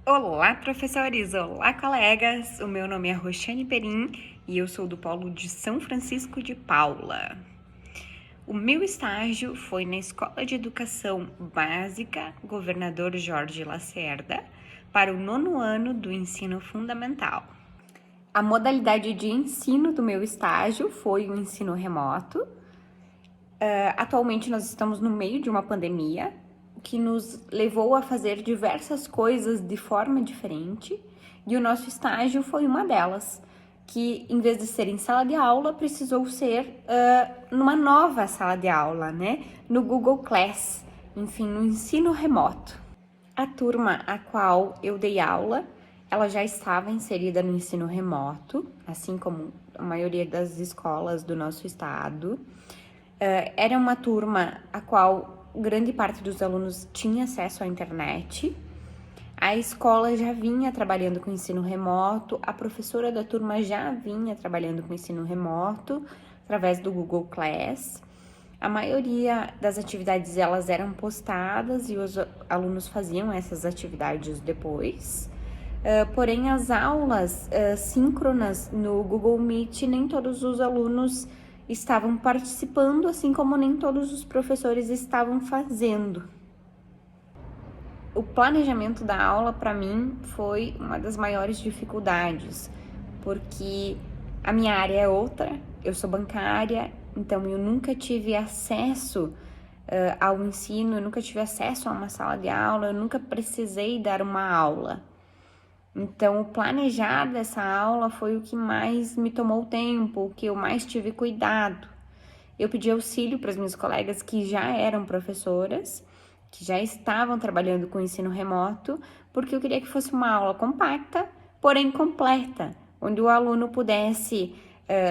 Olá, professores! Olá, colegas! O meu nome é Roxane Perim e eu sou do Polo de São Francisco de Paula. O meu estágio foi na Escola de Educação Básica Governador Jorge Lacerda para o 9º ano do ensino fundamental. A modalidade de ensino do meu estágio foi o ensino remoto. Atualmente nós estamos no meio de uma pandemia, que nos levou a fazer diversas coisas de forma diferente, e o nosso estágio foi uma delas, que em vez de ser em sala de aula, precisou ser numa nova sala de aula, né? No Google Class, enfim, no ensino remoto. A turma a qual eu dei aula, ela já estava inserida no ensino remoto, assim como a maioria das escolas do nosso estado. Era uma turma a qual grande parte dos alunos tinha acesso à internet. A escola já vinha trabalhando com ensino remoto, a professora da turma já vinha trabalhando com ensino remoto através do Google Class. A maioria das atividades elas eram postadas e os alunos faziam essas atividades depois. Porém, as aulas síncronas no Google Meet, nem todos os alunos estavam participando, assim como nem todos os professores estavam fazendo. O planejamento da aula, para mim, foi uma das maiores dificuldades, porque a minha área é outra, eu sou bancária, então eu nunca tive acesso ao ensino, eu nunca tive acesso a uma sala de aula, eu nunca precisei dar uma aula. Então, o planejar dessa aula foi o que mais me tomou tempo, o que eu mais tive cuidado. Eu pedi auxílio para as minhas colegas que já eram professoras, que já estavam trabalhando com ensino remoto, porque eu queria que fosse uma aula compacta, porém completa, onde o aluno pudesse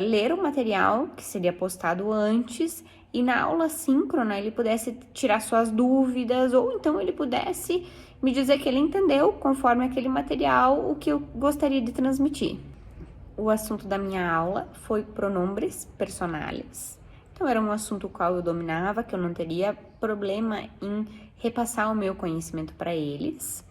ler o material que seria postado antes e na aula síncrona ele pudesse tirar suas dúvidas ou então ele pudesse me dizer que ele entendeu, conforme aquele material, o que eu gostaria de transmitir. O assunto da minha aula foi pronombres personais. Então, era um assunto qual eu dominava, que eu não teria problema em repassar o meu conhecimento para eles.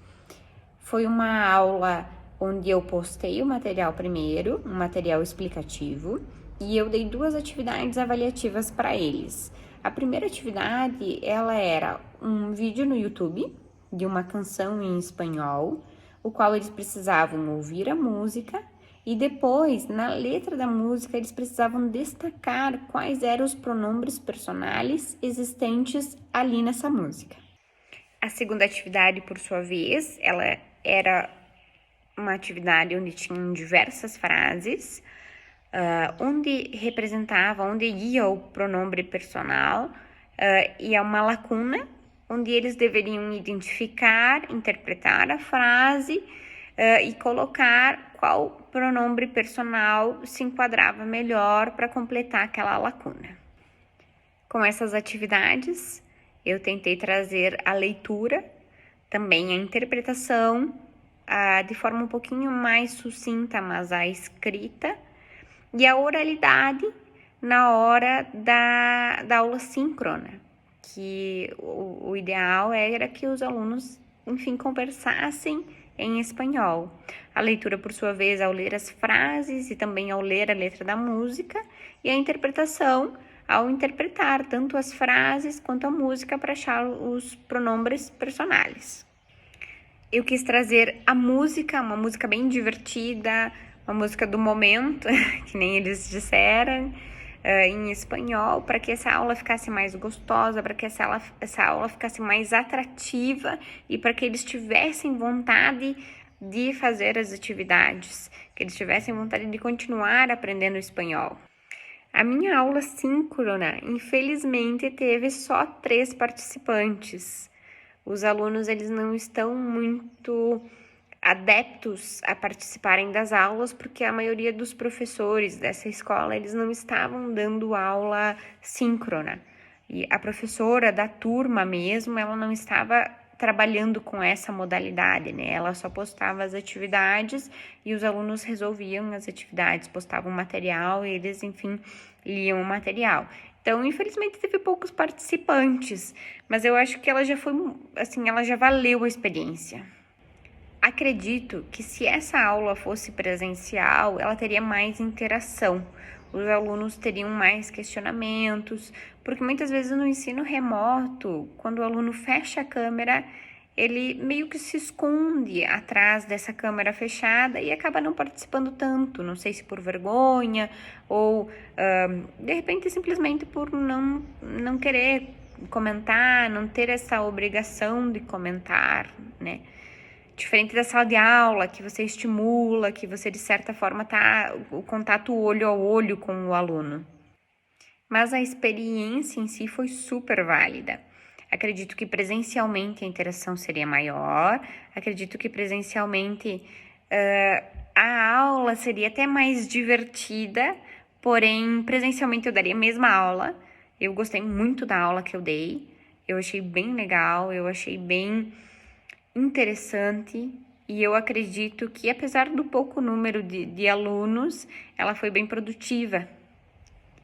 Foi uma aula onde eu postei o material primeiro, um material explicativo, e eu dei 2 atividades avaliativas para eles. A primeira atividade, ela era um vídeo no YouTube de uma canção em espanhol, o qual eles precisavam ouvir a música e depois, na letra da música, eles precisavam destacar quais eram os pronombres personais existentes ali nessa música. A segunda atividade, por sua vez, ela era uma atividade onde tinham diversas frases, onde representava, onde ia o pronome personal, e uma lacuna, onde eles deveriam identificar, interpretar a frase e colocar qual pronome personal se enquadrava melhor para completar aquela lacuna. Com essas atividades, eu tentei trazer a leitura, também a interpretação, de forma um pouquinho mais sucinta, mas a escrita, e a oralidade na hora da aula síncrona, que o ideal era que os alunos, enfim, conversassem em espanhol. A leitura, por sua vez, ao ler as frases e também ao ler a letra da música, e a interpretação ao interpretar tanto as frases quanto a música para achar os pronombres personais. Eu quis trazer a música, uma música bem divertida, uma música do momento, que nem eles disseram, em espanhol, para que essa aula ficasse mais gostosa, para que essa aula ficasse mais atrativa e para que eles tivessem vontade de fazer as atividades, que eles tivessem vontade de continuar aprendendo espanhol. A minha aula síncrona, infelizmente, teve só 3 participantes. Os alunos, eles não estão muito adeptos a participarem das aulas, porque a maioria dos professores dessa escola, eles não estavam dando aula síncrona. E a professora da turma mesmo, ela não estava trabalhando com essa modalidade, né? Ela só postava as atividades e os alunos resolviam as atividades, postavam material e eles, enfim, liam o material. Então, infelizmente, teve poucos participantes, mas eu acho que ela já foi, assim, ela já valeu a experiência. Acredito que se essa aula fosse presencial, ela teria mais interação. Os alunos teriam mais questionamentos, porque muitas vezes no ensino remoto, quando o aluno fecha a câmera, ele meio que se esconde atrás dessa câmera fechada e acaba não participando tanto. Não sei se por vergonha ou de repente simplesmente por não querer comentar, não ter essa obrigação de comentar, né? Diferente da sala de aula, que você estimula, que você de certa forma tá o contato olho a olho com o aluno. Mas a experiência em si foi super válida. Acredito que presencialmente a interação seria maior, acredito que presencialmente a aula seria até mais divertida, porém presencialmente eu daria a mesma aula. Eu gostei muito da aula que eu dei, eu achei bem legal, eu achei bem interessante e eu acredito que, apesar do pouco número de alunos, ela foi bem produtiva.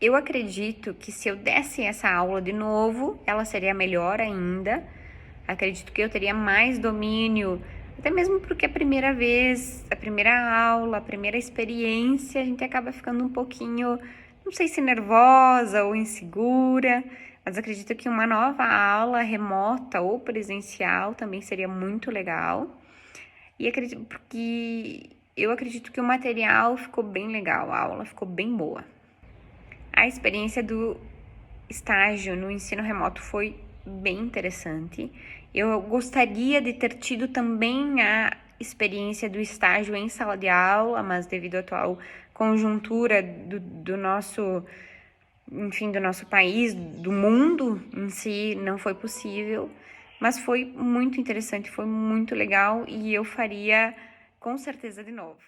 Eu acredito que se eu desse essa aula de novo, ela seria melhor ainda. Acredito que eu teria mais domínio, até mesmo porque a primeira vez, a primeira aula, a primeira experiência, a gente acaba ficando um pouquinho, não sei se nervosa ou insegura, mas acredito que uma nova aula remota ou presencial também seria muito legal. E acredito porque eu acredito que o material ficou bem legal, a aula ficou bem boa. A experiência do estágio no ensino remoto foi bem interessante. Eu gostaria de ter tido também a experiência do estágio em sala de aula, mas devido à atual conjuntura do nosso, enfim, do nosso país, do mundo em si, não foi possível. Mas foi muito interessante, foi muito legal e eu faria com certeza de novo.